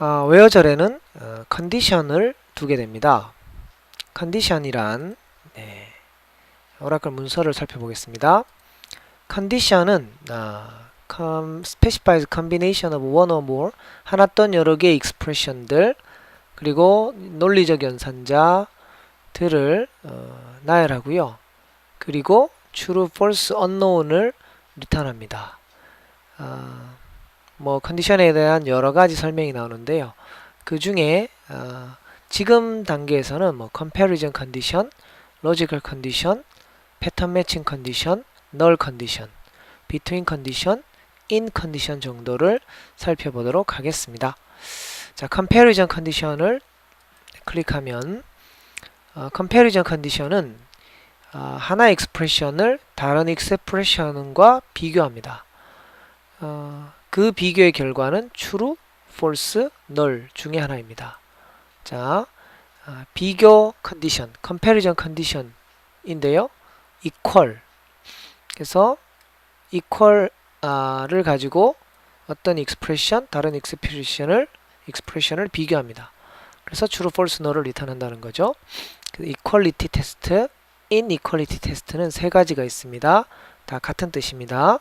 웨어절에는 컨디션을 두게 됩니다. 컨디션이란 오라클 문서를 살펴보겠습니다. 컨디션은 specifies combination of one or more 하나 또는 여러 개의 expression들 그리고 논리적 연산자들을 나열하고요. 그리고 true, false, unknown을 리턴합니다. 컨디션에 대한 여러 가지 설명이 나오는데요. 그 중에 지금 단계에서는 comparison condition, logical condition, pattern matching condition, null condition, between condition, in condition 정도를 살펴보도록 하겠습니다. 자, comparison condition을 클릭하면 comparison condition은 하나의 expression을 다른 expression과 비교합니다. 그 비교의 결과는 true, false, null 중에 하나입니다. 자, 비교 컨디션, comparison condition인데요. equal. 그래서 equal을 가지고 어떤 expression, 다른 expression을 비교합니다. 그래서 true, false, null을 리턴한다는 거죠. equality test, inequality test는 세 가지가 있습니다. 다 같은 뜻입니다.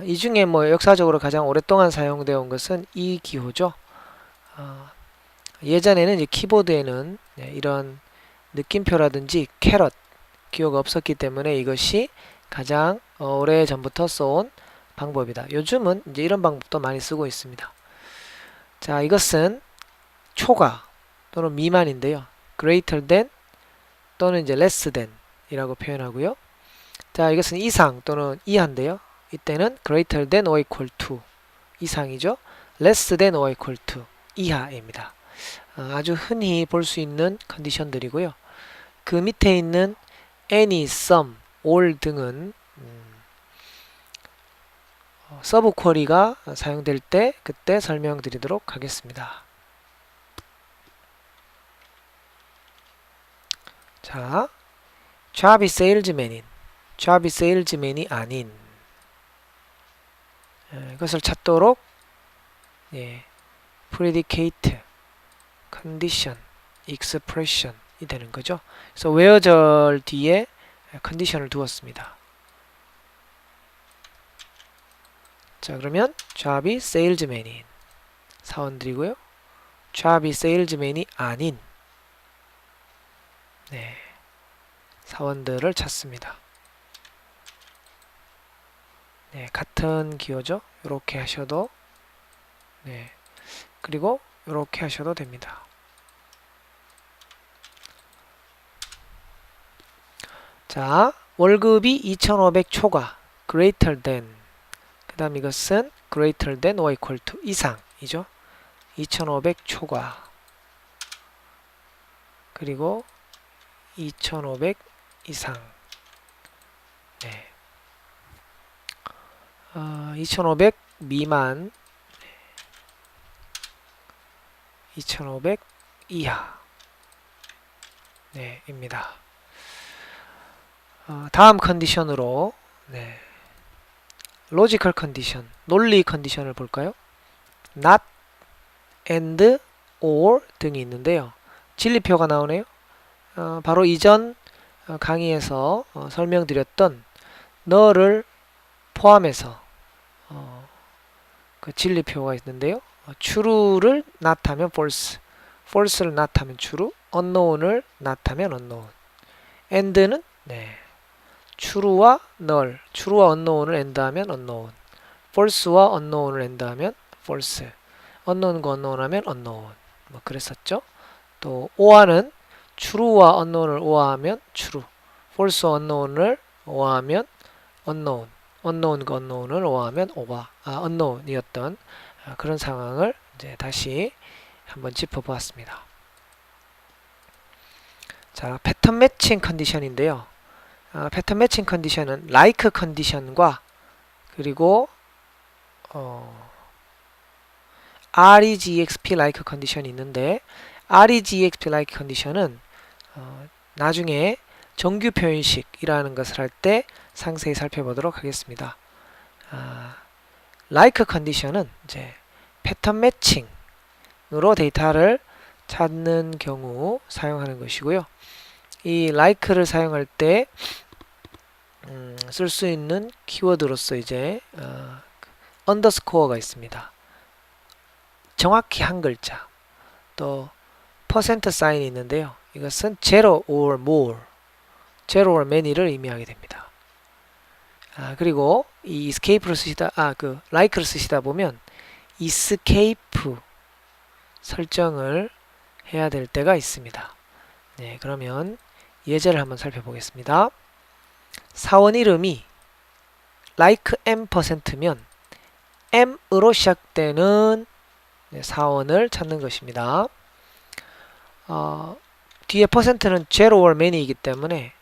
이 중에 역사적으로 가장 오랫동안 사용되어 온 것은 이 기호죠. 예전에는 이제 키보드에는 이런 느낌표라든지 캐럿 기호가 없었기 때문에 이것이 가장 오래 전부터 써온 방법이다. 요즘은 이제 이런 방법도 많이 쓰고 있습니다. 자, 이것은 초과 또는 미만인데요. greater than 또는 이제 less than 이라고 표현하고요. 자, 이것은 이상 또는 이하인데요. 이때는 greater than or equal to 이상이죠. less than or equal to 이하입니다. 아주 흔히 볼 수 있는 컨디션들이고요. 그 밑에 있는 any, some, all 등은 서브 쿼리가 사용될 때 그때 설명드리도록 하겠습니다. 자, job이 salesman인, job이 salesman이 아닌 이것을 찾도록 predicate, condition, expression이 되는 거죠. 그래서 where절 뒤에 컨디션을 두었습니다. 자, 그러면 job이 salesman인 사원들이고요. job이 salesman이 아닌 사원들을 찾습니다. 같은 기호죠. 이렇게 하셔도 그리고 이렇게 하셔도 됩니다. 자, 월급이 2,500 초과 greater than 그 다음 이것은 greater than or equal to 이상이죠. 2,500 초과 그리고 2,500 이상 2,500 미만 2,500 이하 입니다. 다음 컨디션으로 logical condition, 논리 컨디션을 볼까요? not, and, or 등이 있는데요. 진리표가 나오네요. 바로 이전 강의에서 설명드렸던 너를 포함해서 그 진리표가 있는데요. true를 not 하면 false, false를 not 하면 true, unknown을 not 하면 unknown, and는 true와 null, true와 unknown을 and 하면 unknown, false와 unknown을 and 하면 false, unknown과 unknown 하면 unknown 그랬었죠. 또 or는 true와 unknown을 or하면 true, false와 unknown을 or하면 unknown, unknown과 unknown을 or하면 unknown이었던 그런 상황을 이제 다시 한번 짚어보았습니다. 자, 패턴 매칭 컨디션인데요. 패턴 매칭 컨디션은 like 컨디션과 그리고 REGXP like 컨디션이 있는데 REGXP like 컨디션은 나중에 정규 표현식이라는 것을 할 때 상세히 살펴보도록 하겠습니다. like 컨디션은 이제 패턴 매칭 으로 데이터를 찾는 경우 사용하는 것이고요. 이 like를 사용할 때 쓸 수 있는 키워드로서 이제 언더스코어가 있습니다. 정확히 한 글자. 또 퍼센트 사인이 있는데요. 이것은 zero or more, zero or many를 의미하게 됩니다. 그리고 이 escape를 쓰시다, like를 쓰시다 보면 escape 설정을 해야 될 때가 있습니다. 네, 그러면 예제를 한번 살펴보겠습니다. 사원 이름이 like m%면 m으로 시작되는 사원을 찾는 것입니다. 뒤에 퍼센트는 zero or many이기 때문에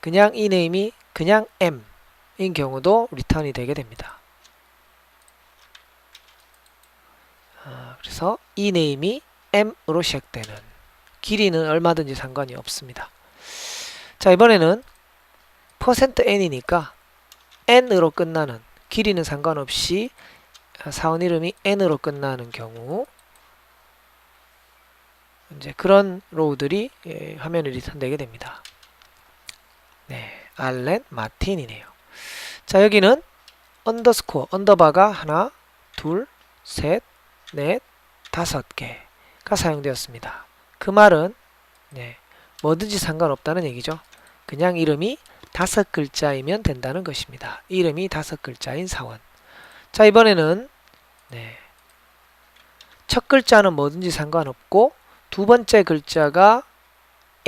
그냥 이 네임이 그냥 m인 경우도 리턴이 되게 됩니다. 그래서 이 네임이 m으로 시작되는 길이는 얼마든지 상관이 없습니다. 자, 이번에는 %n이니까 n으로 끝나는 길이는 상관없이 사원 이름이 n으로 끝나는 경우 이제 그런 로우들이 화면에 리턴되게 됩니다. 네, 알렌 마틴이네요. 자, 여기는 언더스코어, 언더바가 하나, 둘, 셋, 넷, 5개가 사용되었습니다. 그 말은 뭐든지 상관없다는 얘기죠. 그냥 이름이 5글자이면 된다는 것입니다. 이름이 5글자인 사원. 자, 이번에는 첫 글자는 뭐든지 상관없고 두 번째 글자가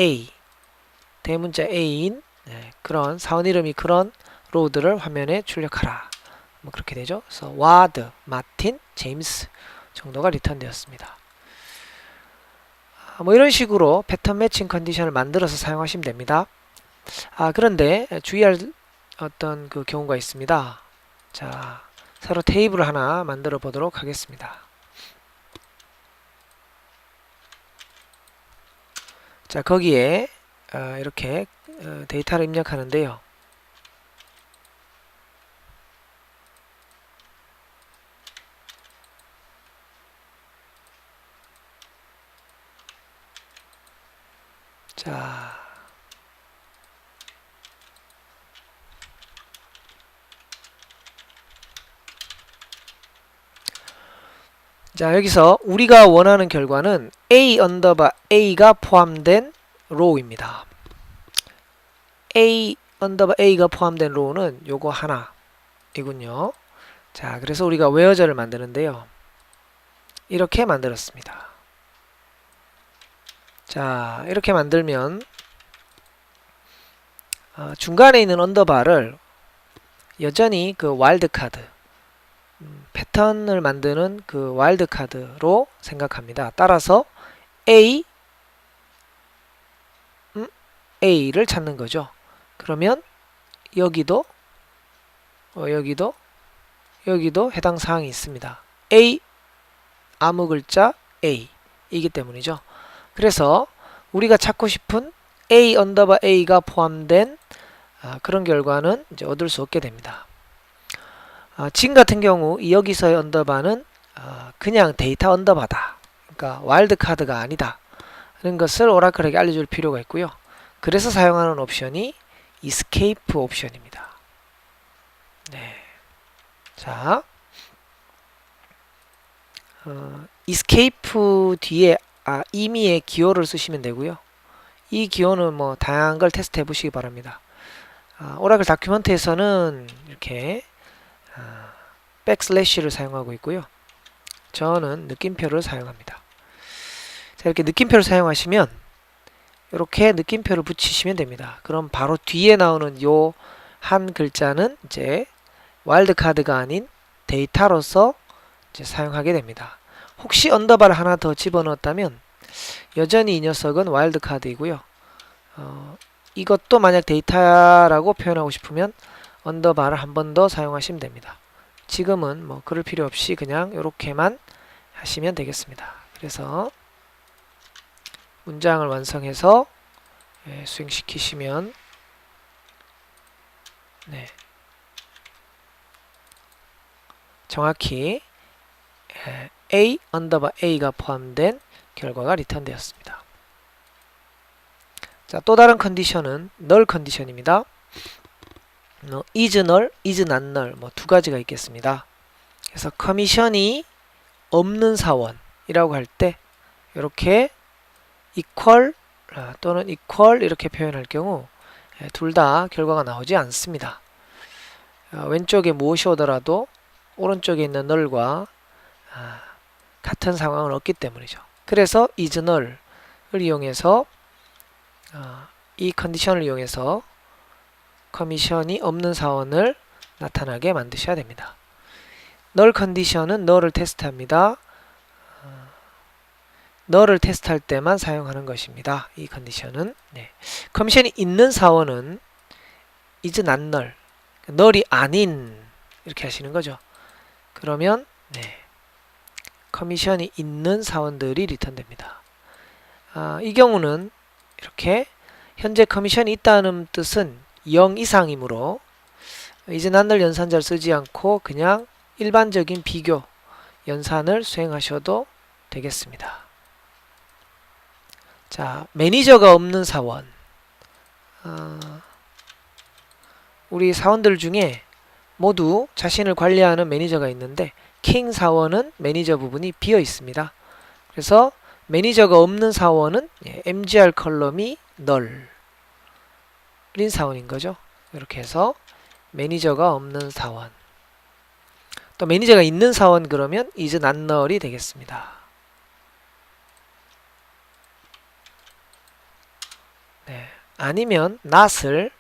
A, 대문자 A인 그런 사원 이름이 그런 로우들을 화면에 출력하라. 뭐 그렇게 되죠. 그래서 와드, 마틴, 제임스 정도가 리턴되었습니다. 뭐 이런 식으로 패턴 매칭 컨디션을 만들어서 사용하시면 됩니다. 그런데 주의할 어떤 그 경우가 있습니다. 자, 새로 테이블을 하나 만들어 보도록 하겠습니다. 자, 거기에 이렇게 데이터를 입력하는데요. 자, 여기서 우리가 원하는 결과는 A 언더바 A가 포함된 로우입니다. A 언더바 A가 포함된 로우는 요거 하나이군요. 자, 그래서 우리가 웨어저를 만드는데요. 이렇게 만들었습니다. 자, 이렇게 만들면 중간에 있는 언더바를 여전히 그 와일드카드 패턴을 만드는 그 와일드카드로 생각합니다. 따라서 A를 찾는 거죠. 그러면 여기도 해당 사항이 있습니다. A 아무 글자 A 이기 때문이죠. 그래서 우리가 찾고 싶은 A 언더바 A가 포함된 그런 결과는 이제 얻을 수 없게 됩니다. 지금 같은 경우 여기서의 언더바는 그냥 데이터 언더바다. 그러니까 와일드카드가 아니다. 하는 것을 오라클에게 알려줄 필요가 있고요. 그래서 사용하는 옵션이 escape 옵션입니다. 네. 자, escape 뒤에 임의의 기호를 쓰시면 되고요. 이 기호는 뭐 다양한 걸 테스트 해보시기 바랍니다. 오라클 다큐멘트에서는 이렇게 백슬래시를 사용하고 있고요. 저는 느낌표를 사용합니다. 자, 이렇게 느낌표를 사용하시면 이렇게 느낌표를 붙이시면 됩니다. 그럼 바로 뒤에 나오는 요 한 글자는 이제 와일드카드가 아닌 데이터로서 이제 사용하게 됩니다. 혹시 언더바를 하나 더 집어넣었다면 여전히 이 녀석은 와일드카드이고요. 이것도 만약 데이터라고 표현하고 싶으면 언더바를 한 번 더 사용하시면 됩니다. 지금은 뭐 그럴 필요 없이 그냥 이렇게만 하시면 되겠습니다. 그래서 문장을 완성해서 수행시키시면 정확히 A 언더바 A가 포함된 결과가 리턴 되었습니다. 자, 또 다른 컨디션은 null 컨디션입니다. is null, is not null 두 가지가 있겠습니다. 그래서 커미션이 없는 사원이라고 할 때 이렇게 equal 또는 equal 이렇게 표현할 경우 둘 다 결과가 나오지 않습니다. 왼쪽에 무엇이 오더라도 오른쪽에 있는 null과 같은 상황은 없기 때문이죠. 그래서 is null을 이용해서 이 컨디션을 이용해서 커미션이 없는 사원을 나타나게 만드셔야 됩니다. null 컨디션은 null을 테스트합니다. null을 테스트할 때만 사용하는 것입니다. 이 컨디션은 커미션이 있는 사원은 is not null, null이 아닌 이렇게 하시는 거죠. 그러면 커미션이 있는 사원들이 리턴됩니다. 이 경우는 이렇게 현재 커미션이 있다는 뜻은 0 이상이므로 is not null 연산자를 쓰지 않고 그냥 일반적인 비교 연산을 수행하셔도 되겠습니다. 자, 매니저가 없는 사원. 우리 사원들 중에 모두 자신을 관리하는 매니저가 있는데 킹 사원은 매니저 부분이 비어 있습니다. 그래서 매니저가 없는 사원은 MGR 컬럼이 null인 사원인 거죠. 이렇게 해서 매니저가 없는 사원. 또 매니저가 있는 사원 그러면 is not null이 되겠습니다. 아니면 not을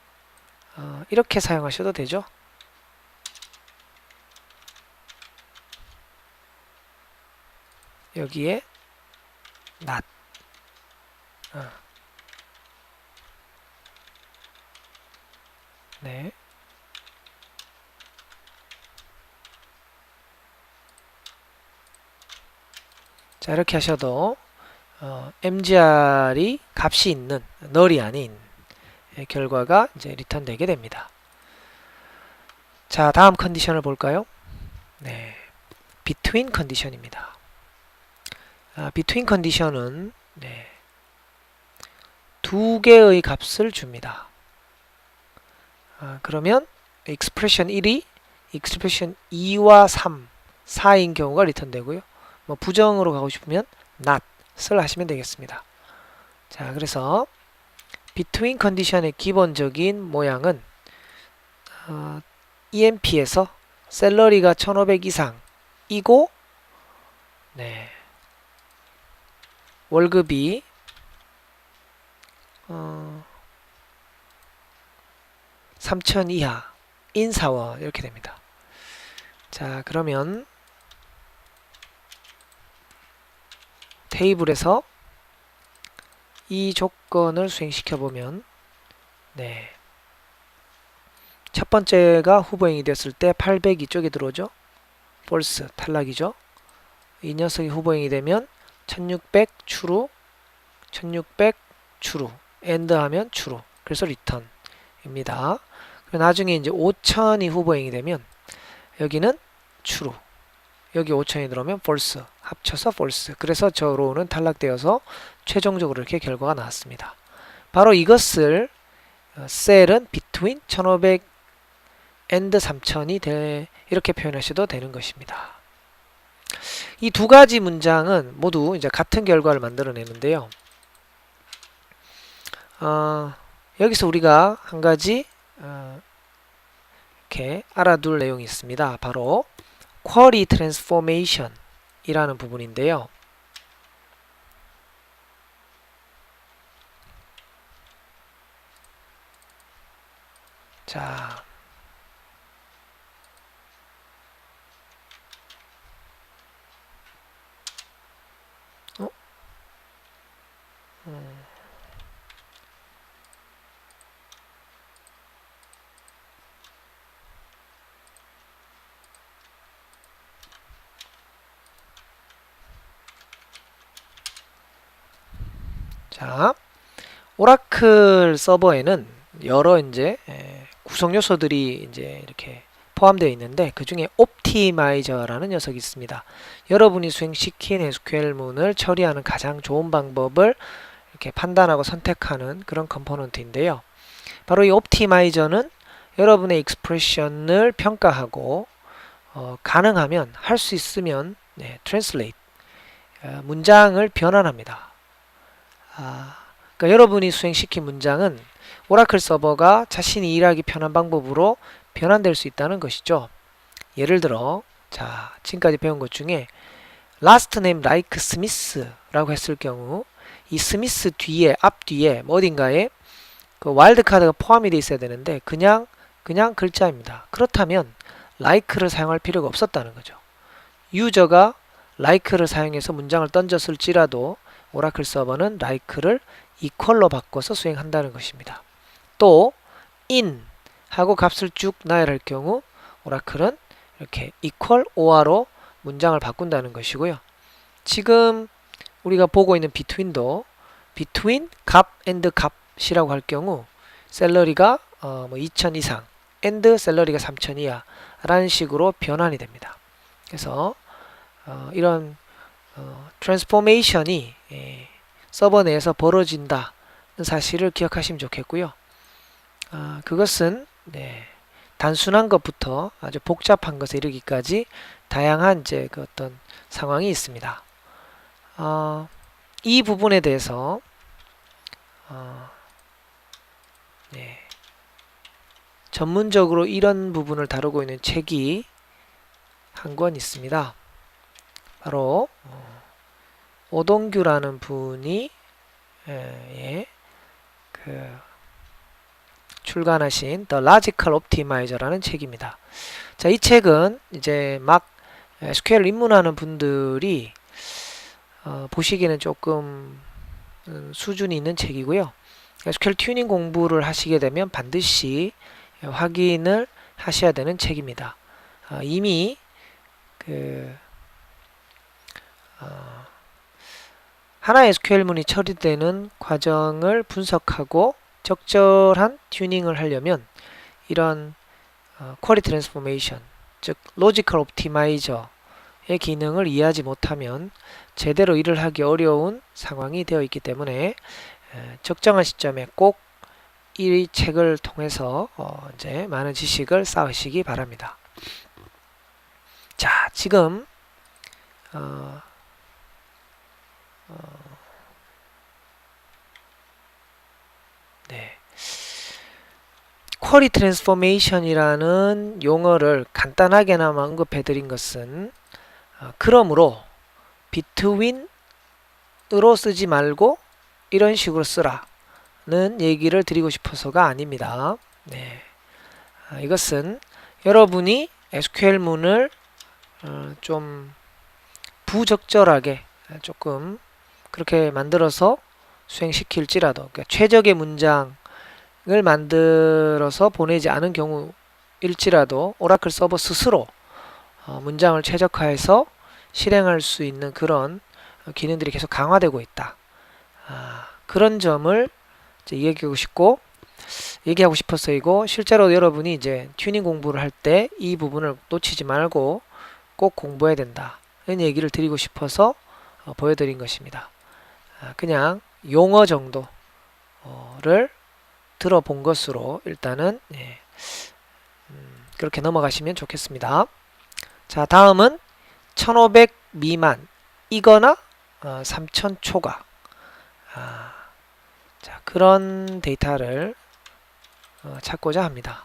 이렇게 사용하셔도 되죠. 여기에 not 자, 이렇게 하셔도 MGR이 값이 있는 null이 아닌 결과가 이제 리턴 되게 됩니다. 자, 다음 컨디션을 볼까요? between 컨디션입니다. between 컨디션은 두 개의 값을 줍니다. 그러면 expression 1이 expression 2와 3, 4인 경우가 리턴 되고요. 부정으로 가고 싶으면 not을 하시면 되겠습니다. 자, 그래서 between 컨디션의 기본적인 모양은 EMP에서 샐러리가 1500 이상이고 월급이 3000 이하인 사원 이렇게 됩니다. 자, 그러면 테이블에서 이 조건을 수행시켜 보면 첫 번째가 후보행위 됐을 때 800 이쪽에 들어오죠. false 탈락이죠. 이 녀석이 후보행위 되면 1600 true, 1600 true, and 하면 true. 그래서 return입니다. 나중에 이제 5000이 후보행위 되면 여기는 true, 여기 5000이 들어오면 false, 합쳐서 false. 그래서 저 로우는 탈락되어서 최종적으로 이렇게 결과가 나왔습니다. 바로 이것을 셀은 between 1500 and 3000이 이렇게 표현하셔도 되는 것입니다. 이 두 가지 문장은 모두 이제 같은 결과를 만들어내는데요. 여기서 우리가 한 가지 이렇게 알아둘 내용이 있습니다. 바로 query transformation 이라는 부분인데요. 자, 자, 오라클 서버에는 여러 이제 구성 요소들이 이제 이렇게 포함되어 있는데 그 중에 옵티마이저라는 녀석이 있습니다. 여러분이 수행시킨 SQL문을 처리하는 가장 좋은 방법을 이렇게 판단하고 선택하는 그런 컴포넌트인데요. 바로 이 옵티마이저는 여러분의 익스프레션을 평가하고 가능하면 할 수 있으면 translate 문장을 변환합니다. 그러니까 여러분이 수행시킨 문장은 오라클 서버가 자신이 일하기 편한 방법으로 변환될 수 있다는 것이죠. 예를 들어 자 지금까지 배운 것 중에 last name like Smith라고 했을 경우 이 스미스 뒤에 앞뒤에 어딘가에 그 와일드카드가 포함이 되어 있어야 되는데 그냥 글자입니다. 그렇다면 like를 사용할 필요가 없었다는 거죠. 유저가 like를 사용해서 문장을 던졌을지라도 오라클 서버는 like를 equal로 바꿔서 수행한다는 것입니다. 또 in 하고 값을 쭉 나열할 경우 오라클은 이렇게 equal or로 문장을 바꾼다는 것이고요. 지금 우리가 보고 있는 between도 between 값 and 값이라고 할 경우 샐러리가 2,000 이상 and 샐러리가 3,000 이하 라는 식으로 변환이 됩니다. 그래서 이런 트랜스포메이션이 서버 내에서 벌어진다는 사실을 기억하시면 좋겠고요. 그것은 단순한 것부터 아주 복잡한 것에 이르기까지 다양한 그 어떤 상황이 있습니다. 이 부분에 대해서 전문적으로 이런 부분을 다루고 있는 책이 한 권 있습니다. 바로 오동규라는 분이 출간하신 The Logical Optimizer라는 책입니다. 자, 이 책은 이제 막 SQL 입문하는 분들이 보시기에는 조금 수준이 있는 책이고요. SQL 튜닝 공부를 하시게 되면 반드시 확인을 하셔야 되는 책입니다. 이미 하나의 SQL문이 처리되는 과정을 분석하고 적절한 튜닝을 하려면 이런 쿼리 트랜스포메이션, 즉 로지컬 옵티마이저의 기능을 이해하지 못하면 제대로 일을 하기 어려운 상황이 되어 있기 때문에 적정한 시점에 꼭 이 책을 통해서 이제 많은 지식을 쌓으시기 바랍니다. 자, 지금 쿼리 트랜스포메이션이라는 용어를 간단하게나마 언급해 드린 것은 그러므로 between으로 쓰지 말고 이런 식으로 쓰라는 얘기를 드리고 싶어서가 아닙니다. 이것은 여러분이 SQL문을 좀 부적절하게 조금 그렇게 만들어서 수행시킬지라도 그러니까 최적의 문장을 만들어서 보내지 않은 경우일지라도 오라클 서버 스스로 문장을 최적화해서 실행할 수 있는 그런 기능들이 계속 강화되고 있다. 그런 점을 이제 얘기하고 싶어서이고 실제로 여러분이 이제 튜닝 공부를 할 때 이 부분을 놓치지 말고 꼭 공부해야 된다. 이런 얘기를 드리고 싶어서 보여드린 것입니다. 그냥 용어 정도를 들어본 것으로 일단은 그렇게 넘어가시면 좋겠습니다. 자, 다음은 1500 미만이거나 3000 초과 자, 그런 데이터를 찾고자 합니다.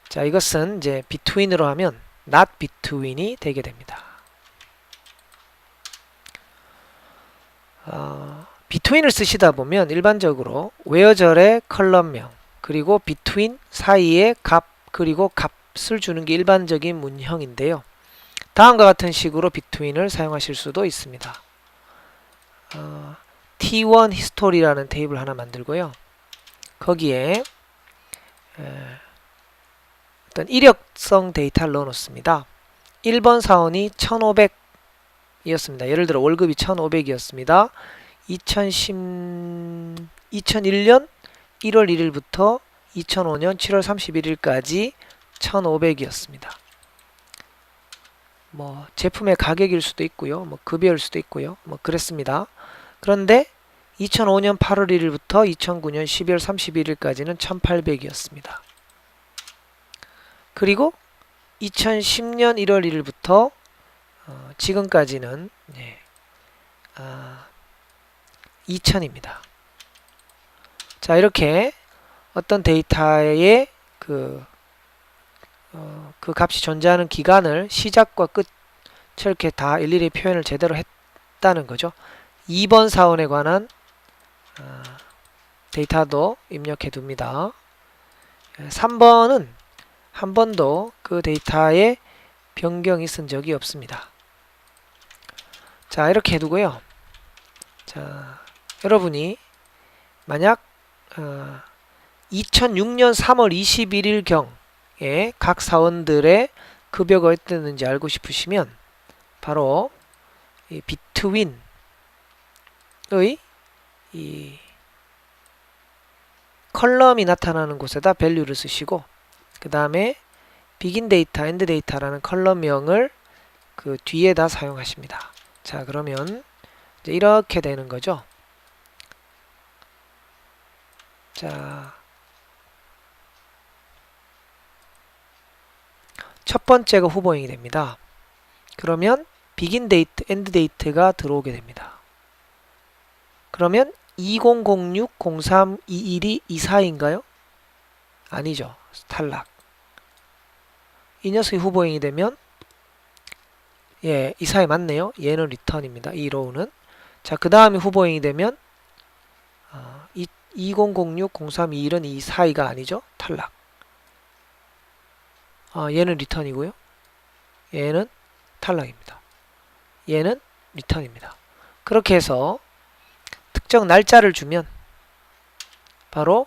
자, 이것은 이제 between으로 하면 not between이 되게 됩니다. between을 쓰시다 보면 일반적으로 where절의 컬럼명 그리고 between 사이에 값 그리고 값을 주는 게 일반적인 문형인데요. 다음과 같은 식으로 between을 사용하실 수도 있습니다. T1 history라는 테이블 하나 만들고요. 거기에 어떤 이력성 데이터를 넣어 놓습니다. 1번 사원이 1500이었습니다. 예를 들어 월급이 1500이었습니다. 2001년 1월 1일부터 2005년 7월 31일까지 1500이었습니다. 뭐 제품의 가격일 수도 있고요. 뭐 급여일 수도 있고요. 뭐 그랬습니다. 그런데 2005년 8월 1일부터 2009년 12월 31일까지는 1800이었습니다. 그리고 2010년 1월 1일부터 지금까지는 2000입니다. 자, 이렇게 어떤 데이터의 그 값이 존재하는 기간을 시작과 끝을 이렇게 다 일일이 표현을 제대로 했다는 거죠. 2번 사원에 관한 데이터도 입력해 둡니다. 3번은 한 번도 그 데이터에 변경이 있은 적이 없습니다. 자, 이렇게 해두고요. 자, 여러분이 만약 2006년 3월 21일경에 각 사원들의 급여가 어땠는지 알고 싶으시면 바로 이 between의 이 컬럼이 나타나는 곳에다 value를 쓰시고 그 다음에 begin data, end data라는 컬럼명을 그 뒤에다 사용하십니다. 자, 그러면 이제 이렇게 되는 거죠. 자, 첫 번째가 후보행이 됩니다. 그러면 begin date, end date가 들어오게 됩니다. 그러면 2006-03-21이 24인가요? 아니죠. 탈락. 이 녀석이 후보행이 되면 24이 맞네요. 얘는 리턴입니다. 이 로우는. 자, 그 다음에 후보행이 되면 2006-03-21은 24이가 아니죠. 탈락. 얘는 리턴이고요. 얘는 탈락입니다. 얘는 리턴입니다. 그렇게 해서 특정 날짜를 주면 바로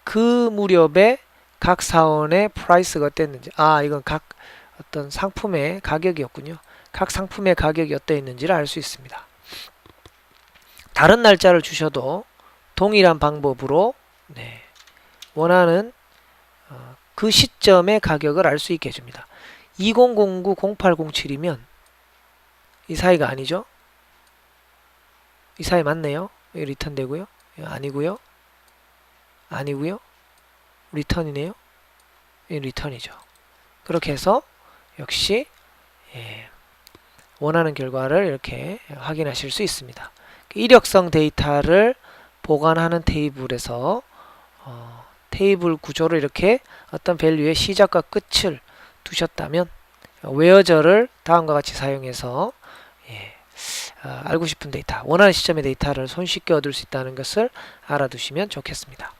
그 무렵에 각 사원의 프라이스가 어땠는지, 이건 각 어떤 상품의 가격이었군요. 각 상품의 가격이 어떠했는지를 알 수 있습니다. 다른 날짜를 주셔도 동일한 방법으로 원하는 그 시점의 가격을 알 수 있게 해줍니다. 2009-0807이면 이 사이가 아니죠. 이 사이 맞네요. 여기 리턴 되고요. 아니고요. 아니고요. 리턴이네요. 이 리턴이죠. 그렇게 해서 역시 원하는 결과를 이렇게 확인하실 수 있습니다. 이력성 데이터를 보관하는 테이블에서 테이블 구조를 이렇게 어떤 밸류의 시작과 끝을 두셨다면 웨어저를 다음과 같이 사용해서 알고 싶은 데이터, 원하는 시점의 데이터를 손쉽게 얻을 수 있다는 것을 알아두시면 좋겠습니다.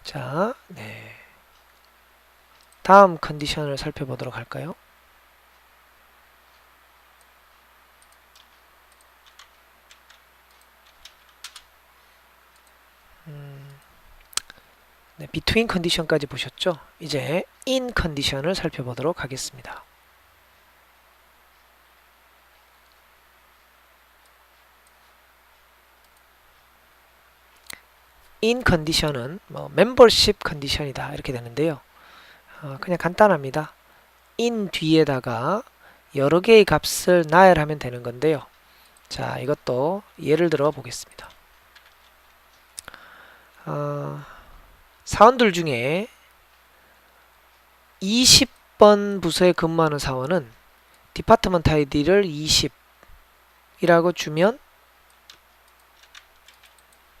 자, 다음 컨디션을 살펴보도록 할까요? between 컨디션까지 보셨죠? 이제 in 컨디션을 살펴보도록 하겠습니다. in 컨디션은 membership 컨디션이다 이렇게 되는데요. 그냥 간단합니다. in 뒤에다가 여러 개의 값을 나열하면 되는 건데요. 자, 이것도 예를 들어 보겠습니다. 사원들 중에 20번 부서에 근무하는 사원은 디파트먼트 아이디를 20이라고 주면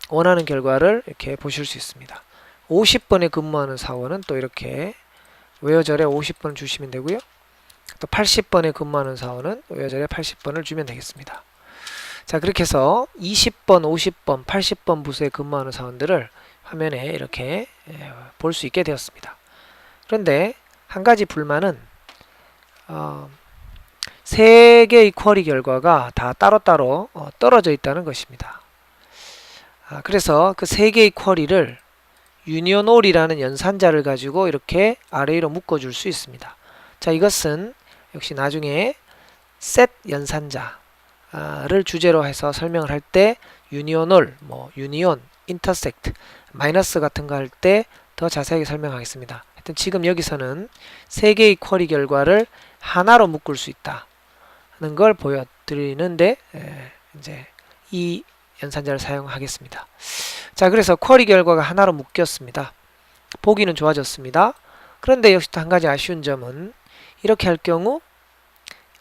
원하는 결과를 이렇게 보실 수 있습니다. 50번에 근무하는 사원은 또 이렇게 웨어절에 50번 주시면 되고요. 또 80번에 근무하는 사원은 웨어절에 80번을 주면 되겠습니다. 자, 그렇게 해서 20번, 50번, 80번 부서에 근무하는 사원들을 화면에 이렇게 볼 수 있게 되었습니다. 그런데 한 가지 불만은 3개의 쿼리 결과가 다 따로따로 떨어져 있다는 것입니다. 그래서 그 3개의 쿼리를 유니온 올이라는 연산자를 가지고 이렇게 아레이로 묶어줄 수 있습니다. 자, 이것은 역시 나중에 set 연산자를 주제로 해서 설명을 할 때 유니온올, 유니온, intersect, 마이너스 같은 거 할 때 더 자세하게 설명하겠습니다. 하여튼 지금 여기서는 세 개의 쿼리 결과를 하나로 묶을 수 있다 하는 걸 보여드리는데 이제 이 연산자를 사용하겠습니다. 자, 그래서 쿼리 결과가 하나로 묶였습니다. 보기는 좋아졌습니다. 그런데 역시 또 한 가지 아쉬운 점은 이렇게 할 경우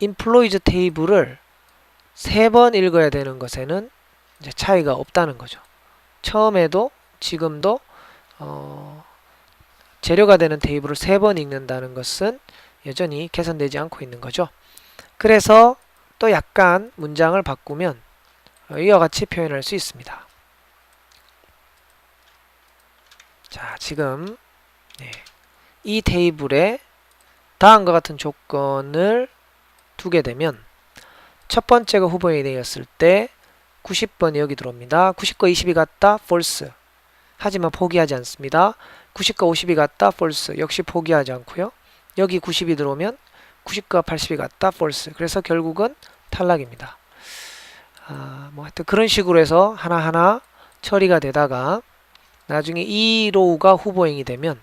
employees 테이블을 3번 읽어야 되는 것에는 이제 차이가 없다는 거죠. 처음에도 지금도 재료가 되는 테이블을 3번 읽는다는 것은 여전히 개선되지 않고 있는 거죠. 그래서 또 약간 문장을 바꾸면 이와 같이 표현할 수 있습니다. 자, 지금 이 테이블에 다음과 같은 조건을 두게 되면 첫 번째가 후보에 되었을 때 90번이 여기 들어옵니다. 90과 20이 같다, false. 하지만 포기하지 않습니다. 90과 50이 같다, false. 역시 포기하지 않고요. 여기 90이 들어오면 90과 80이 같다, false. 그래서 결국은 탈락입니다. 하여튼 그런 식으로 해서 하나하나 처리가 되다가 나중에 이 로우가 후보행이 되면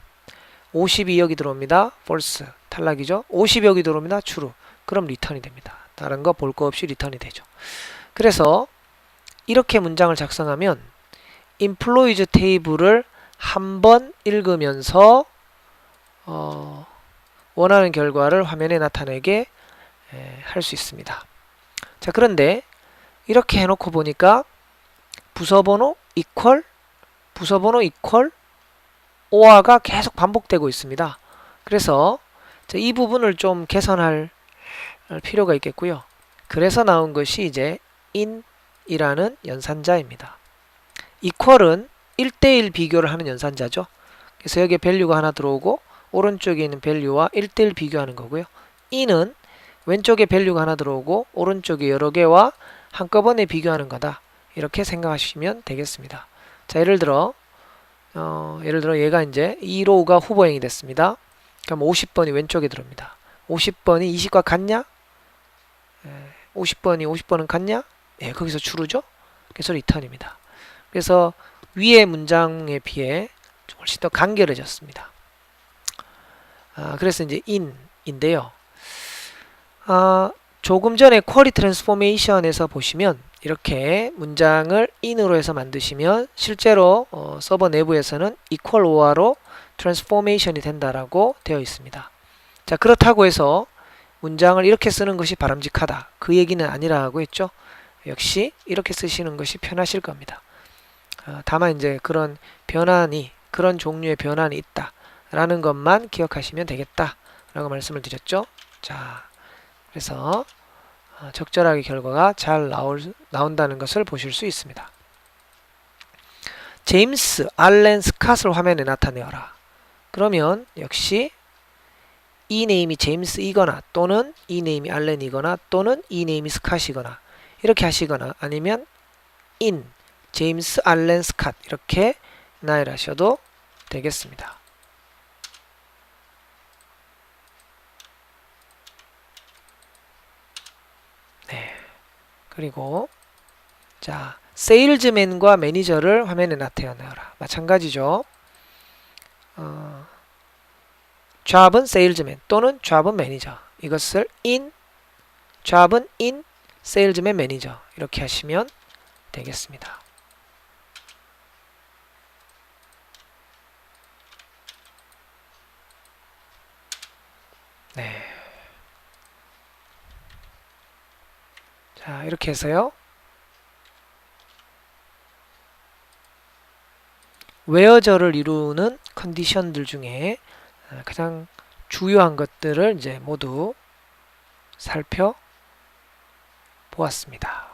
50이 여기 들어옵니다. false. 탈락이죠. 50이 여기 들어옵니다. true. 그럼 리턴이 됩니다. 다른 거 볼 거 없이 리턴이 되죠. 그래서 이렇게 문장을 작성하면 employees 테이블을 한번 읽으면서 원하는 결과를 화면에 나타내게 할 수 있습니다. 자, 그런데 이렇게 해놓고 보니까 부서번호 equal, 부서번호 equal, OR가 계속 반복되고 있습니다. 그래서 이 부분을 좀 개선할 필요가 있겠고요. 그래서 나온 것이 이제 in이라는 연산자입니다. equal은 1대1 비교를 하는 연산자죠. 그래서 여기에 밸류가 하나 들어오고 오른쪽에 있는 밸류와 1대1 비교하는 거고요. in은 왼쪽에 밸류가 하나 들어오고 오른쪽에 여러 개와 한꺼번에 비교하는 거다. 이렇게 생각하시면 되겠습니다. 자, 예를 들어 얘가 이제 이 로우가 후보행이 됐습니다. 그럼 50번이 왼쪽에 들어옵니다. 50번이 20과 같냐? 50번이 50번은 같냐? 거기서 true죠? 그래서 return입니다. 그래서 위의 문장에 비해 훨씬 더 간결해졌습니다. 그래서 이제 in인데요. 조금 전에 쿼리 트랜스포메이션에서 보시면 이렇게 문장을 in으로 해서 만드시면 실제로 서버 내부에서는 equal or로 트랜스포메이션이 된다라고 되어 있습니다. 자, 그렇다고 해서 문장을 이렇게 쓰는 것이 바람직하다, 그 얘기는 아니라고 했죠. 역시 이렇게 쓰시는 것이 편하실 겁니다. 다만 이제 그런 종류의 변환이 있다 라는 것만 기억하시면 되겠다 라고 말씀을 드렸죠. 자, 그래서 적절하게 결과가 잘 나온다는 것을 보실 수 있습니다. 제임스, 알렌, 스캇을 화면에 나타내어라. 그러면 역시 이 네임이 제임스이거나 또는 이 네임이 알렌이거나 또는 이 네임이 스캇이거나 이렇게 하시거나 아니면 in, 제임스, 알렌, 스캇 이렇게 나열하셔도 되겠습니다. 네. 그리고 자, 세일즈맨과 매니저를 화면에 나타내어라. 마찬가지죠. job은 세일즈맨 또는 job은 매니저. 이것을 job은 in, 세일즈맨 매니저 이렇게 하시면 되겠습니다. 네. 자, 이렇게 해서요. where저를 이루는 컨디션들 중에 가장 주요한 것들을 이제 모두 살펴보았습니다.